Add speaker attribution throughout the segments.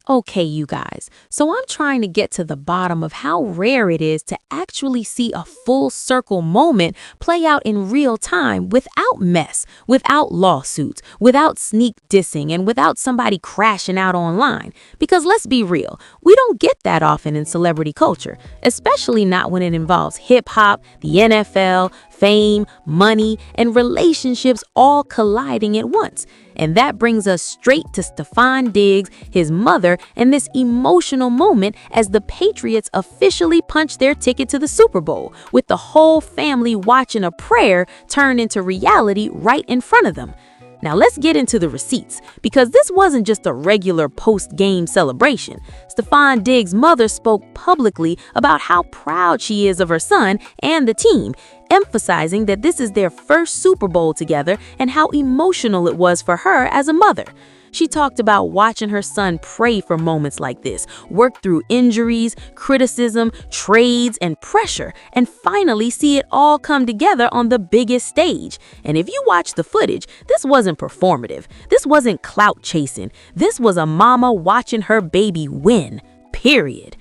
Speaker 1: Okay, you guys, so I'm trying to get to the bottom of how rare it is to actually see a full circle moment play out in real time without mess, without lawsuits, without sneak dissing, and without somebody crashing out online. Because let's be real, we don't get that often in celebrity culture, especially not when it involves hip hop, the NFL, fame, money, and relationships all colliding at once. And that brings us straight to Stefon Diggs, his mother, and this emotional moment as the Patriots officially punched their ticket to the Super Bowl, with the whole family watching a prayer turn into reality right in front of them. Now let's get into the receipts, because this wasn't just a regular post-game celebration. Stefon Diggs' mother spoke publicly about how proud she is of her son and the team, emphasizing that this is their first Super Bowl together and how emotional it was for her as a mother. She talked about watching her son pray for moments like this, work through injuries, criticism, trades, and pressure, and finally see it all come together on the biggest stage. And if you watch the footage, this wasn't performative. This wasn't clout chasing. This was a mama watching her baby win, period.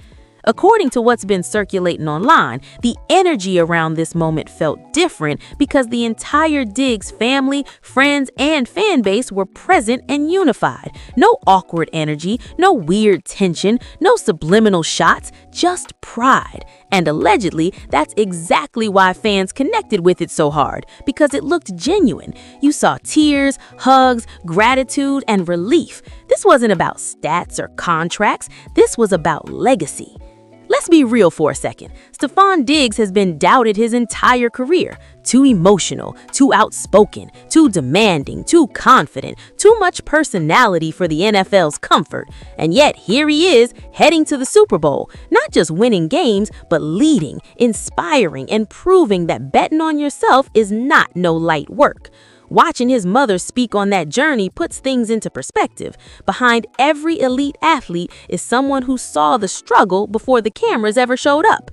Speaker 1: According to what's been circulating online, the energy around this moment felt different because the entire Diggs family, friends, and fan base were present and unified. No awkward energy, no weird tension, no subliminal shots, just pride. And allegedly, that's exactly why fans connected with it so hard, because it looked genuine. You saw tears, hugs, gratitude, and relief. This wasn't about stats or contracts. This was about legacy. Let's be real for a second. Stefon Diggs has been doubted his entire career. Too emotional, too outspoken, too demanding, too confident, too much personality for the NFL's comfort. And yet here he is, heading to the Super Bowl, not just winning games, but leading, inspiring, and proving that betting on yourself is not no light work. Watching his mother speak on that journey puts things into perspective. Behind every elite athlete is someone who saw the struggle before the cameras ever showed up.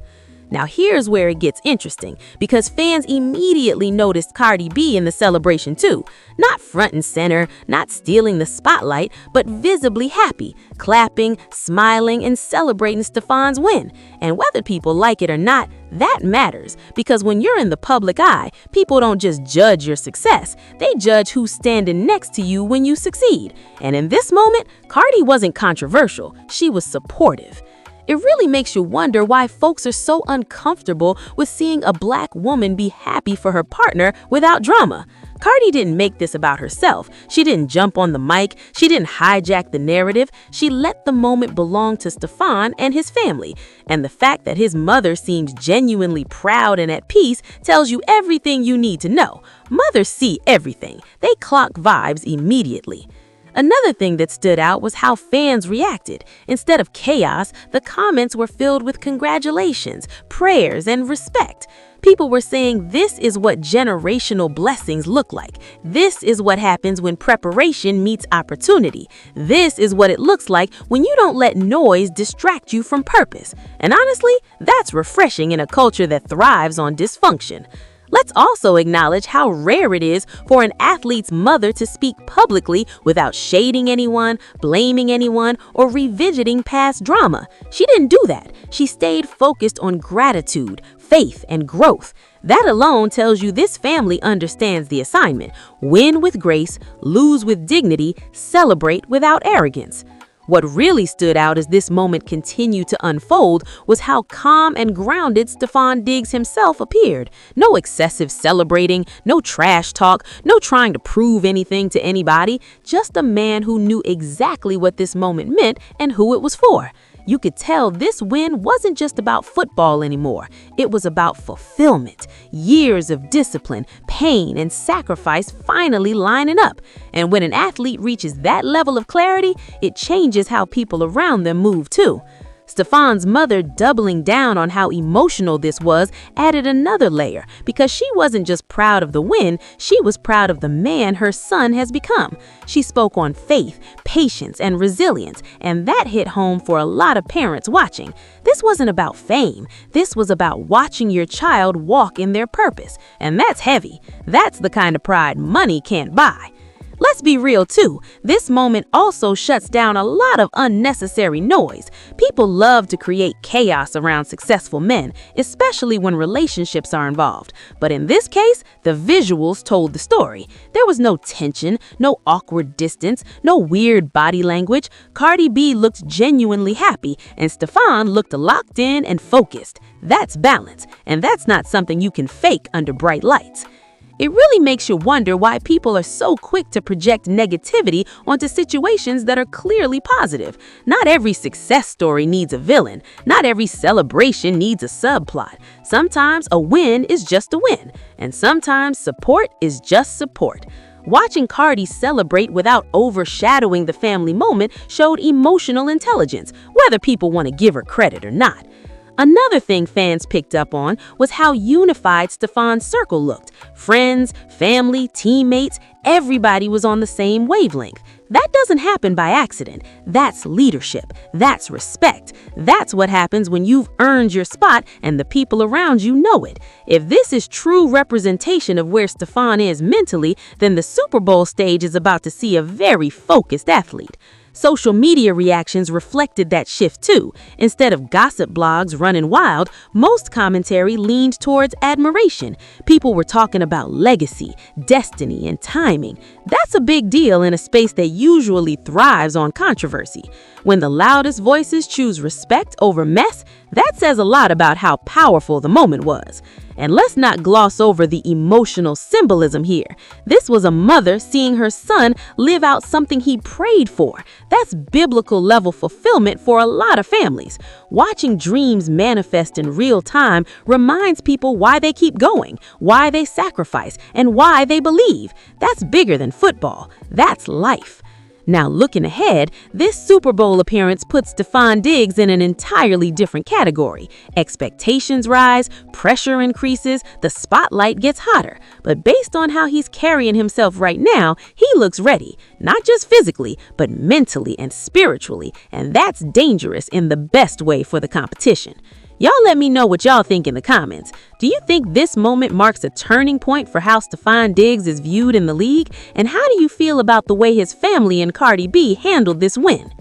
Speaker 1: Now here's where it gets interesting, because fans immediately noticed Cardi B in the celebration too. Not front and center, not stealing the spotlight, but visibly happy, clapping, smiling, and celebrating Stefon's win. And whether people like it or not, that matters, because when you're in the public eye, people don't just judge your success, they judge who's standing next to you when you succeed. And in this moment, Cardi wasn't controversial, she was supportive. It really makes you wonder why folks are so uncomfortable with seeing a black woman be happy for her partner without drama. Cardi didn't make this about herself. She didn't jump on the mic. She didn't hijack the narrative. She let the moment belong to Stefon and his family. And the fact that his mother seems genuinely proud and at peace tells you everything you need to know. Mothers see everything. They clock vibes immediately. Another thing that stood out was how fans reacted. Instead of chaos, the comments were filled with congratulations, prayers, and respect. People were saying this is what generational blessings look like. This is what happens when preparation meets opportunity. This is what it looks like when you don't let noise distract you from purpose. And honestly, that's refreshing in a culture that thrives on dysfunction. Let's also acknowledge how rare it is for an athlete's mother to speak publicly without shading anyone, blaming anyone, or revisiting past drama. She didn't do that. She stayed focused on gratitude, faith, and growth. That alone tells you this family understands the assignment. Win with grace, lose with dignity, celebrate without arrogance. What really stood out as this moment continued to unfold was how calm and grounded Stefon Diggs himself appeared. No excessive celebrating, no trash talk, no trying to prove anything to anybody, just a man who knew exactly what this moment meant and who it was for. You could tell this win wasn't just about football anymore. It was about fulfillment, years of discipline, pain, and sacrifice finally lining up. And when an athlete reaches that level of clarity, it changes how people around them move too. Stefon's mother doubling down on how emotional this was added another layer, because she wasn't just proud of the win, she was proud of the man her son has become. She spoke on faith, patience, and resilience, and that hit home for a lot of parents watching. This wasn't about fame. This was about watching your child walk in their purpose, and that's heavy. That's the kind of pride money can't buy. Let's be real too, this moment also shuts down a lot of unnecessary noise. People love to create chaos around successful men, especially when relationships are involved. But in this case, the visuals told the story. There was no tension, no awkward distance, no weird body language. Cardi B looked genuinely happy, and Stefon looked locked in and focused. That's balance, and that's not something you can fake under bright lights. It really makes you wonder why people are so quick to project negativity onto situations that are clearly positive. Not every success story needs a villain. Not every celebration needs a subplot. Sometimes a win is just a win, and sometimes support is just support. Watching Cardi celebrate without overshadowing the family moment showed emotional intelligence, whether people want to give her credit or not. Another thing fans picked up on was how unified Stefon's circle looked. Friends, family, teammates, everybody was on the same wavelength. That doesn't happen by accident. That's leadership. That's respect. That's what happens when you've earned your spot and the people around you know it. If this is true representation of where Stefon is mentally, then the Super Bowl stage is about to see a very focused athlete. Social media reactions reflected that shift too. Instead of gossip blogs running wild, most commentary leaned towards admiration. People were talking about legacy, destiny, and timing. That's a big deal in a space that usually thrives on controversy. When the loudest voices choose respect over mess, that says a lot about how powerful the moment was. And let's not gloss over the emotional symbolism here. This was a mother seeing her son live out something he prayed for. That's biblical level fulfillment for a lot of families. Watching dreams manifest in real time reminds people why they keep going, why they sacrifice, and why they believe. That's bigger than football. That's life. Now, looking ahead, this Super Bowl appearance puts Stefon Diggs in an entirely different category. Expectations rise, pressure increases, the spotlight gets hotter. But based on how he's carrying himself right now, he looks ready, not just physically, but mentally and spiritually. And that's dangerous in the best way for the competition. Y'all let me know what y'all think in the comments. Do you think this moment marks a turning point for how Stefon Diggs is viewed in the league? And how do you feel about the way his family and Cardi B handled this win?